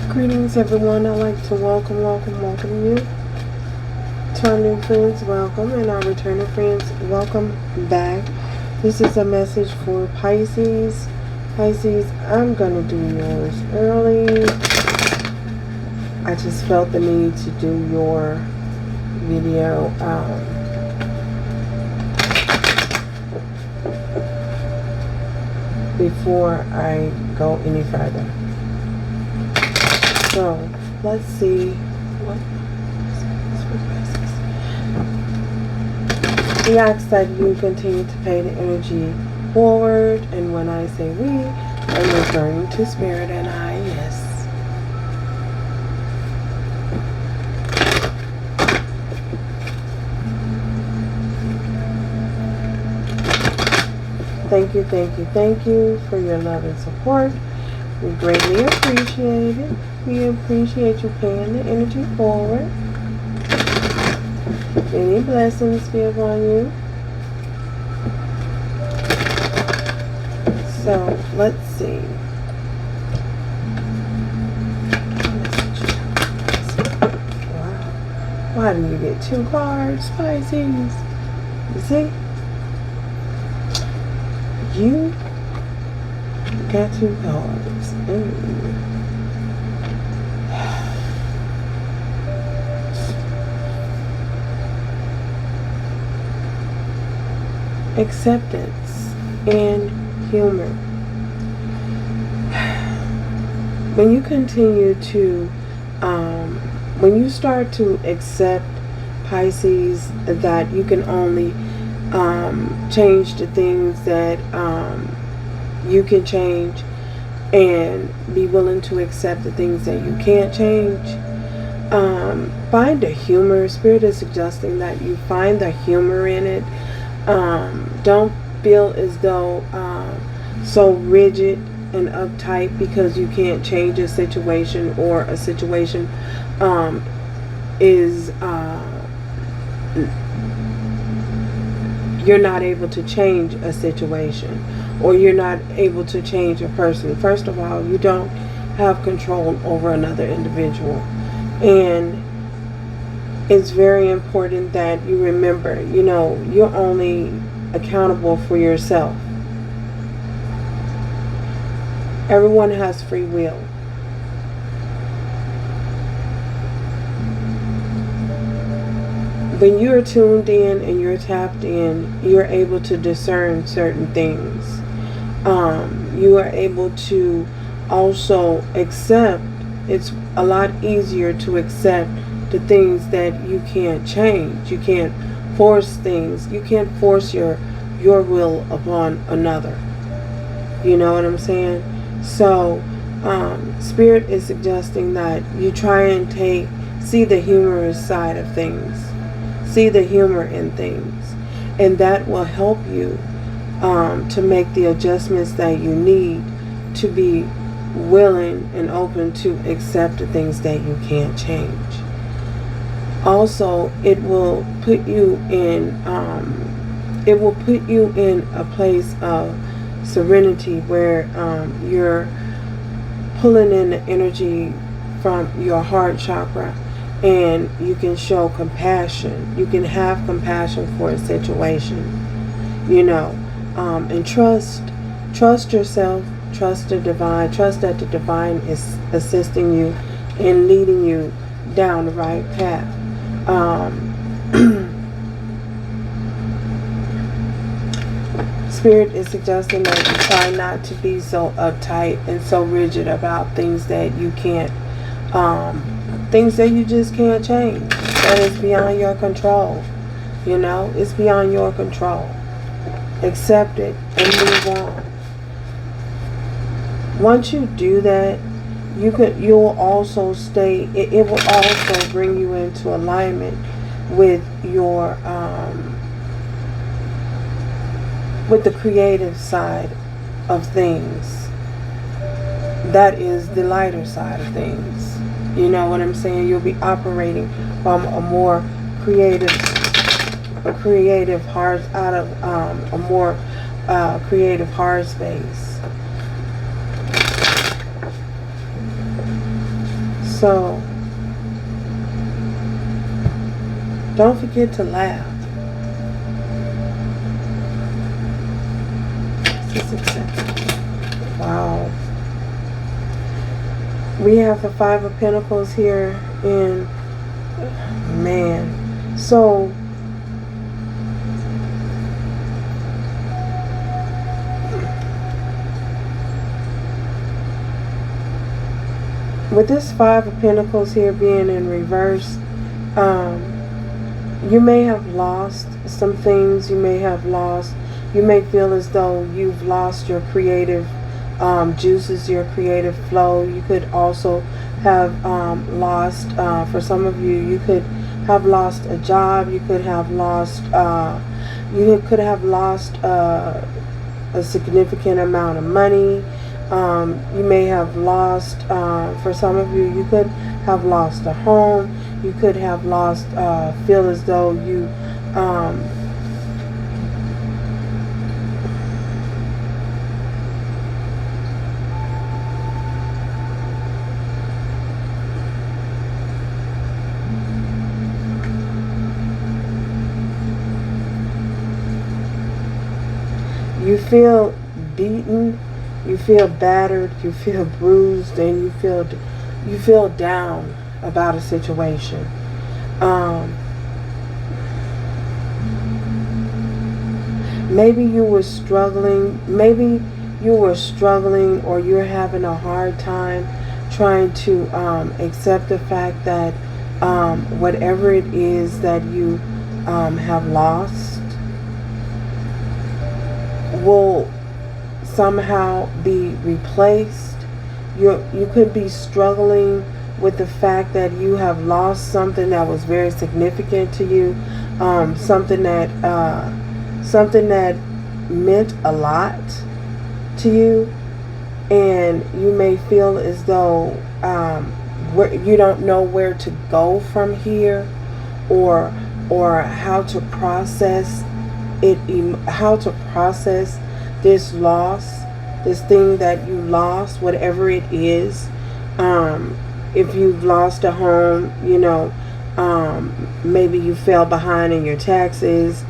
Greetings everyone, I'd like to welcome you. To our new friends, welcome, and our returning friends, welcome back. This is a message for Pisces. Pisces, I'm going to do yours early. I just felt the need to do your video before I go any further. So, let's see what we ask that you continue to pay the energy forward, and when I say we, I'm referring to Spirit and I, yes. Thank you for your love and support. We greatly appreciate it. We appreciate you paying the energy forward. Many blessings be upon you. So, let's see. Wow. Why do you get 2 cards, Pisces? You see? You got 2 cards. Acceptance and humor. When you continue to, when you start to accept, Pisces, that you can only change the things that you can change, and be willing to accept the things that you can't change. Find the humor. Spirit is suggesting that you find the humor in it. Don't feel as though so rigid and uptight because you can't change a situation, or a situation is you're not able to change a situation, or you're not able to change a person. First of all, you don't have control over another individual, and it's very important that you remember, you're only accountable for yourself. Everyone has free will. When you're tuned in and you're tapped in, you're able to discern certain things. You are able to also accept. It's a lot easier to accept the things that you can't change. You can't force things. You can't force your will upon another. You know what I'm saying? So, Spirit is suggesting that you try and see the humorous side of things. See the humor in things. And that will help you to make the adjustments that you need to be willing and open to accept the things that you can't change. Also, it will put you in a place of serenity, where you're pulling in the energy from your heart chakra, and you can show compassion. You can have compassion for a situation, and trust yourself, trust the divine, trust that the divine is assisting you and leading you down the right path. Spirit is suggesting that you try not to be so uptight and so rigid about things that you can't, things that you just can't change. That is beyond your control. It's beyond your control. Accept it and move on. Once you do that, you'll also stay. It will also bring you into alignment with your with the creative side of things. That is the lighter side of things. You know what I'm saying? You'll be operating from a more creative heart, out of a more creative heart space. So don't forget to laugh. Wow. We have the Five of Pentacles here in, man. So with this Five of Pentacles here being in reverse, you may have lost some things. You may feel as though you've lost your creative juices, your creative flow. You could also have lost, for some of you, you could have lost a job. You could have lost, a significant amount of money. You may have lost, for some of you, you could have lost a home. You could have lost, feel as though you, you feel beaten, you feel battered, you feel bruised, and you feel down about a situation. Maybe you were struggling, or you're having a hard time trying to accept the fact that whatever it is that you have lost will somehow be replaced. You could be struggling with the fact that you have lost something that was very significant to you, something that meant a lot to you, and you may feel as though you don't know where to go from here, or how to process it, how to process this loss, this thing that you lost, whatever it is. If you've lost a home, maybe you fell behind in your taxes.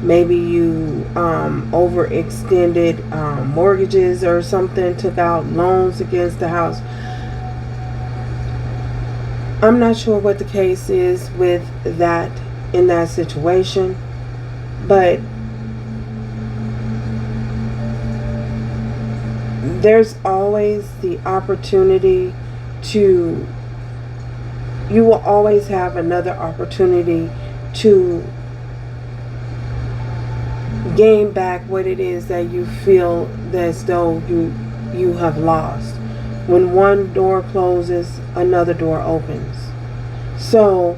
Maybe you overextended mortgages or something, took out loans against the house. I'm not sure what the case is with that in that situation, but there's always the opportunity you will always have another opportunity to gain back what it is that you feel as though you have lost. When one door closes, another door opens. So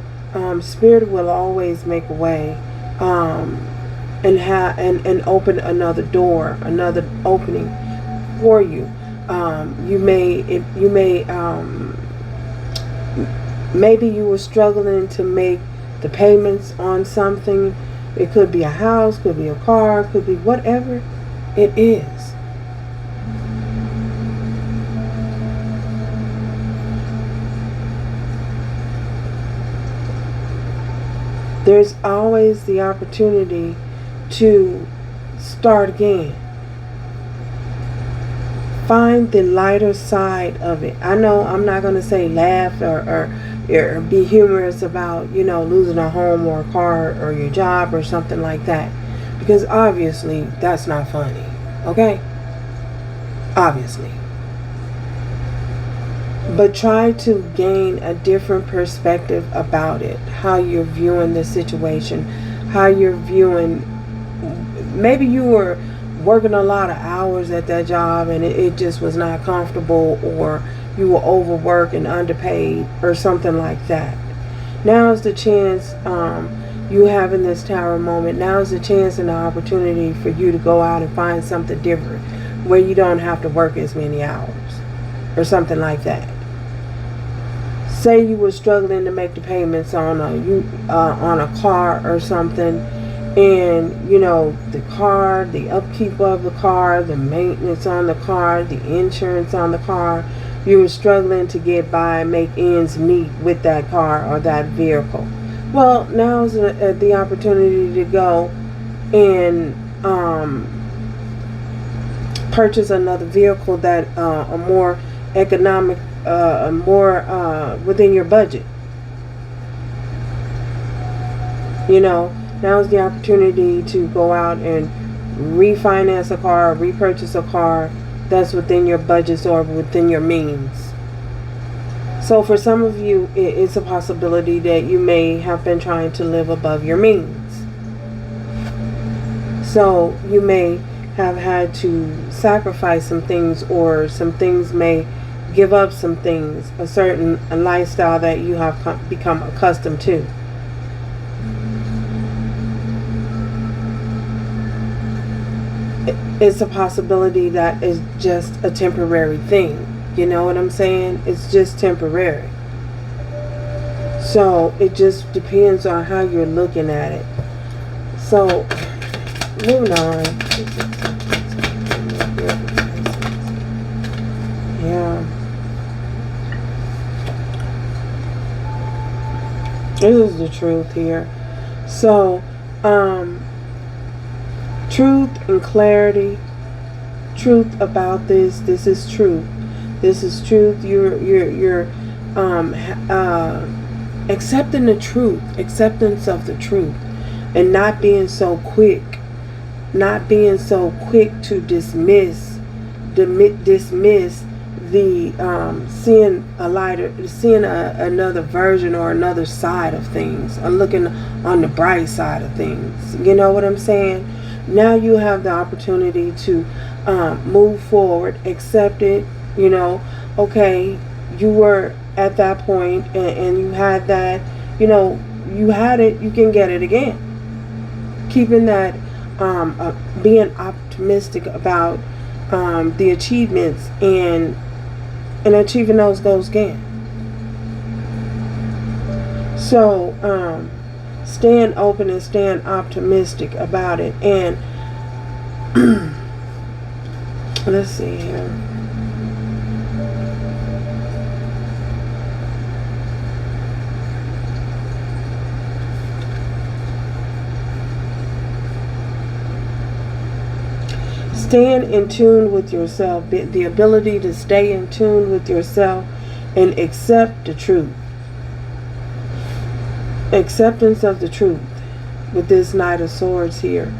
Spirit will always make a way and open another door, another opening for you. Maybe you were struggling to make the payments on something. It could be a house, could be a car, could be whatever it is. There's always the opportunity to start again. Find the lighter side of it. I know I'm not going to say laugh or be humorous about, losing a home or a car or your job or something like that. Because obviously that's not funny. Okay? Obviously. But try to gain a different perspective about it. How you're viewing the situation. How you're viewing... Maybe you were working a lot of hours at that job and it just was not comfortable, or you were overworked and underpaid or something like that. Now is the chance, you having this tower moment, now is the chance and the opportunity for you to go out and find something different where you don't have to work as many hours or something like that. Say you were struggling to make the payments on a car or something, and the car, the upkeep of the car, the maintenance on the car, the insurance on the car, you were struggling to get by and make ends meet with that car or that vehicle. Well, now's the opportunity to go and purchase another vehicle that are more economic, more within your budget. You know, now's the opportunity to go out and refinance a car, repurchase a car that's within your budgets or within your means. So for some of you, it's a possibility that you may have been trying to live above your means. So you may have had to sacrifice some things, or some things may give up some things, a lifestyle that you have become accustomed to. It's a possibility that is just a temporary thing. You know what I'm saying? It's just temporary. So it just depends on how you're looking at it. So moving on. Yeah. This is the truth here. So, truth and clarity. Truth about this. This is truth. This is truth. You're accepting the truth, acceptance of the truth, and not being so quick to dismiss the seeing another version or another side of things, or looking on the bright side of things. You know what I'm saying? Now you have the opportunity to move forward, accept it. You know, okay, you were at that point and you had that, you know, you had it, you can get it again. Keeping that, being optimistic about the achievements and achieving those goals again. So, staying open and staying optimistic about it. And let's see here. Staying in tune with yourself, the ability to stay in tune with yourself and accept the truth. Acceptance of the truth with this Knight of Swords here.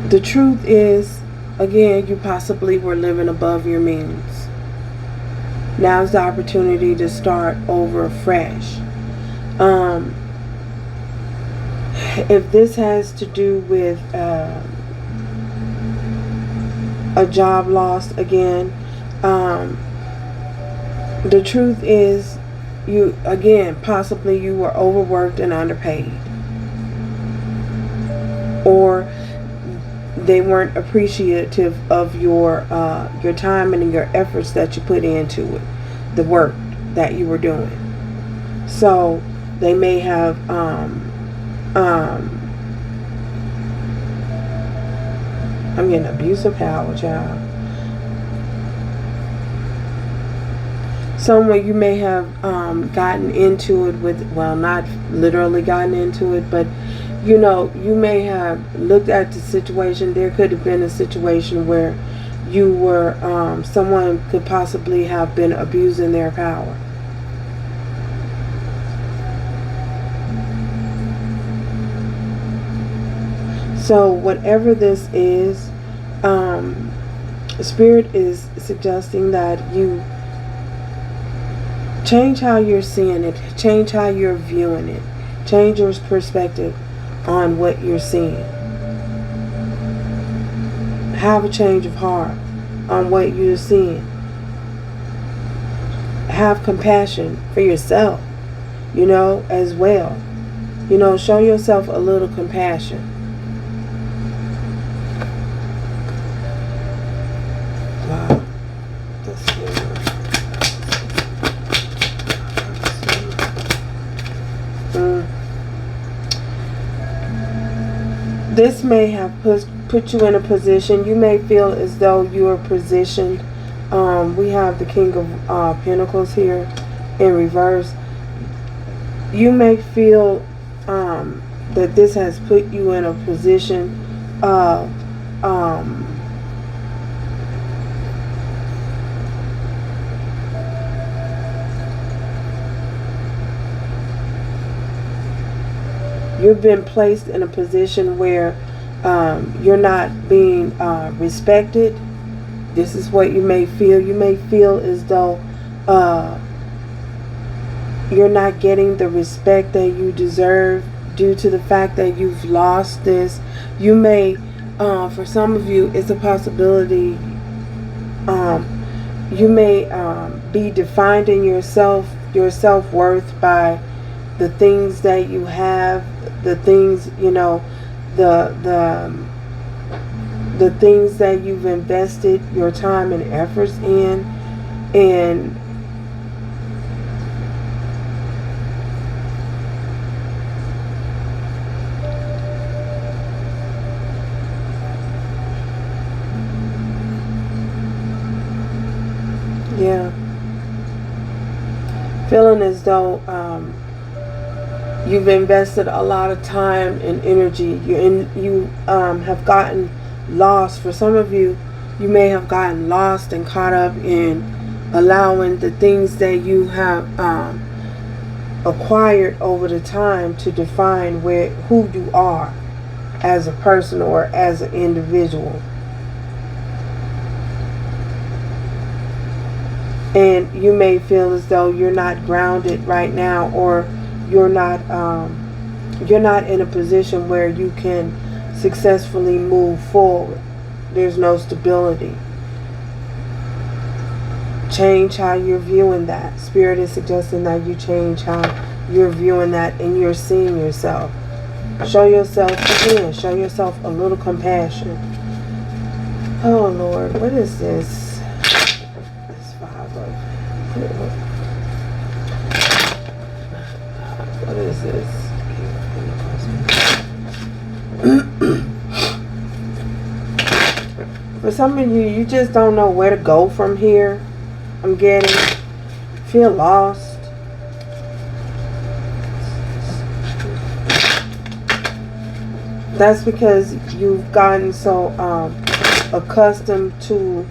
The truth is, again, you possibly were living above your means. Now's the opportunity to start over fresh. If this has to do with a job loss, again, the truth is, possibly you were overworked and underpaid, or they weren't appreciative of your time and your efforts that you put into it, the work that you were doing. So they may have I'm getting abuse of power, child. Somewhere you may have gotten into it with, well, not literally gotten into it, but you know, you may have looked at the situation. There could have been a situation where you were, someone could possibly have been abusing their power. So whatever this is, Spirit is suggesting that you change how you're seeing it, change how you're viewing it, change your perspective on what you're seeing. Have a change of heart on what you're seeing. Have compassion for yourself, you know, as well. You know, show yourself a little compassion. Wow. This may have put you in a position. You may feel as though you are positioned. We have the King of Pentacles here in reverse. You may feel that this has put you in a position of you've been placed in a position where you're not being respected. This is what you may feel. You may feel as though you're not getting the respect that you deserve due to the fact that you've lost this. You may, for some of you, it's a possibility you may be defined in your self-worth by the things that you have, the things, you know, the things that you've invested your time and efforts in. And yeah, feeling as though you've invested a lot of time and energy. You have gotten lost. For some of you, you may have gotten lost and caught up in allowing the things that you have acquired over the time to define who you are as a person or as an individual. And you may feel as though you're not grounded right now, or you're not in a position where you can successfully move forward. There's no stability. Change how you're viewing that. Spirit is suggesting that you change how you're viewing that and you're seeing yourself. Show yourself again. Show yourself a little compassion. Oh Lord, what is this? This five of. What is this? For some of you, you just don't know where to go from here. I'm getting, feel lost. That's because you've gotten so accustomed to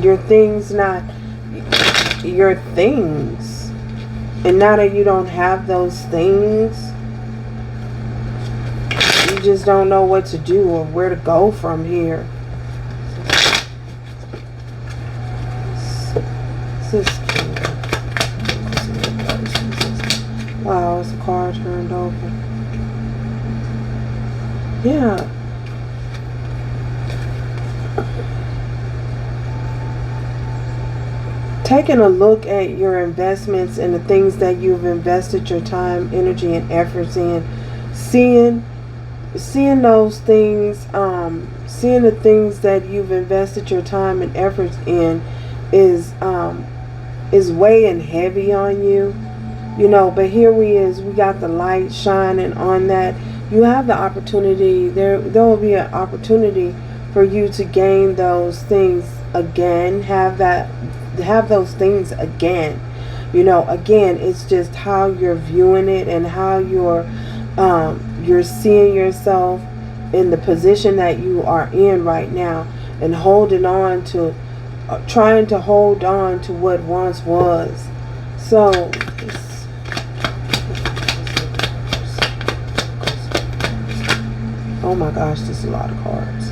your things not your things. And now that you don't have those things, you just don't know what to do or where to go from here. Wow, it's a card turned over. Yeah. Taking a look at your investments and the things that you've invested your time, energy, and efforts in, seeing those things, seeing the things that you've invested your time and efforts in is weighing heavy on you, you know. But here we got the light shining on that. You have the opportunity. There will be an opportunity for you to gain those things again. Have those things again. You know, again, it's just how you're viewing it and how you're seeing yourself in the position that you are in right now, and holding on to, trying to hold on to what once was. So, oh my gosh, this is a lot of cards.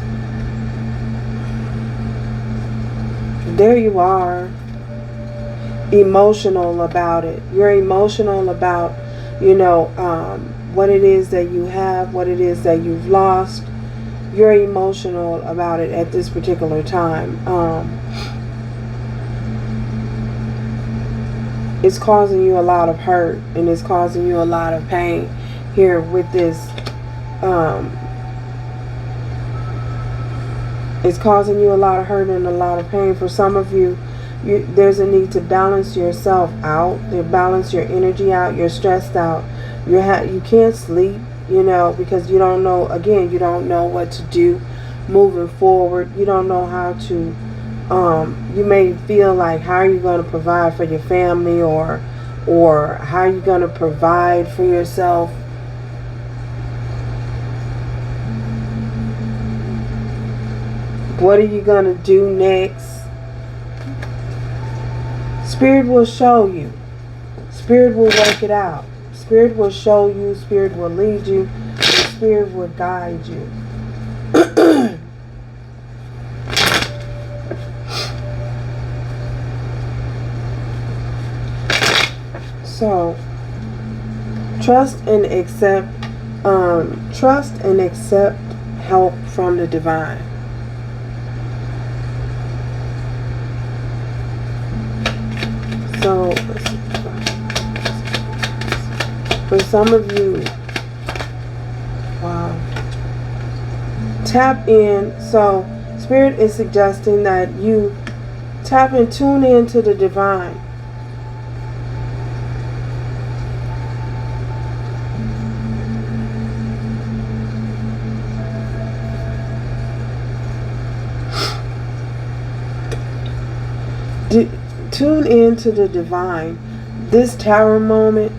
There you are, emotional about it. You're emotional about, you know, what it is that you have, what it is that you've lost. You're emotional about it at this particular time. It's causing you a lot of hurt, and it's causing you a lot of pain here with this. It's causing you a lot of hurt and a lot of pain. For some of you, There's a need to balance yourself out, to balance your energy out. You're stressed out. You can't sleep, because you don't know. Again, you don't know what to do moving forward. You don't know how to. You may feel like, how are you going to provide for your family, or how are you going to provide for yourself? What are you going to do next? Spirit will show you. Spirit will work it out. Spirit will show you. Spirit will lead you. And Spirit will guide you. So, trust and accept help from the divine. So, for some of you, wow, tap in. So, Spirit is suggesting that you tap and tune into the divine. Tune into the divine. This tower moment,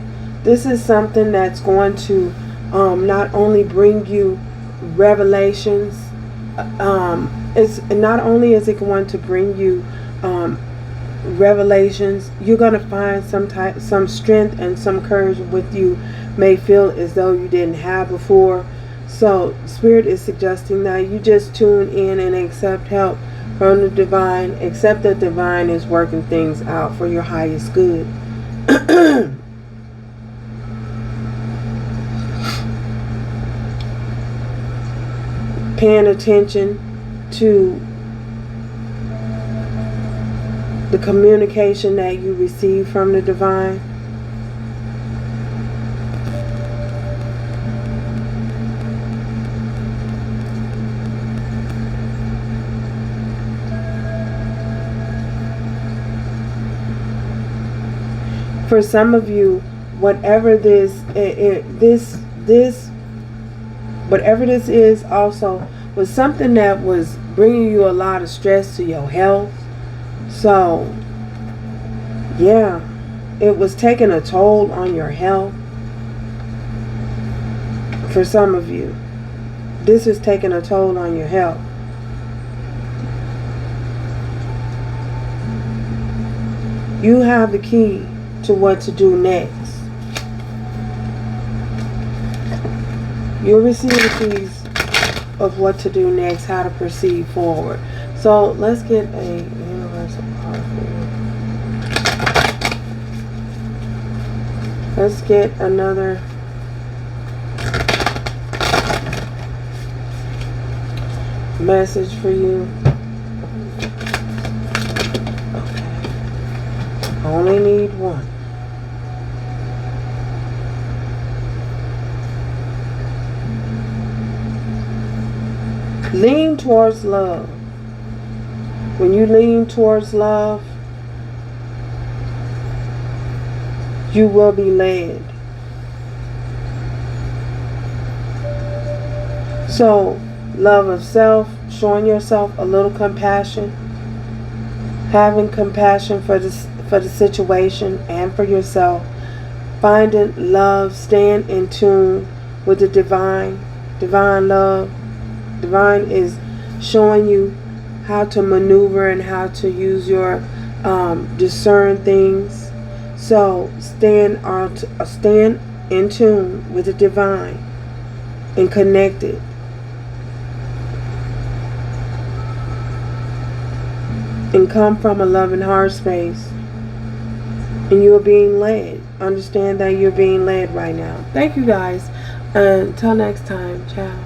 this is something that's going to not only bring you revelations, it's not only is it going to bring you revelations, you're going to find some strength and some courage with you may feel as though you didn't have before. So Spirit is suggesting that you just tune in and accept help from the divine. Accept that divine is working things out for your highest good. Paying attention to the communication that you receive from the divine. For some of you, whatever this is, also was something that was bringing you a lot of stress to your health. So, yeah, it was taking a toll on your health. For some of you, this is taking a toll on your health. You have the key to what to do next. You'll receive the keys of what to do next, how to proceed forward. So let's get a universal card for you. Let's get another message for you. Okay. I only need one. Lean towards love. When you lean towards love, you will be led. So, love of self, showing yourself a little compassion, having compassion for the situation and for yourself, finding love, staying in tune with the divine love. Divine is showing you how to maneuver and how to use your discern things. So stand in tune with the divine and connected. And come from a loving heart space. And you're being led. Understand that you're being led right now. Thank you guys. Until next time. Ciao.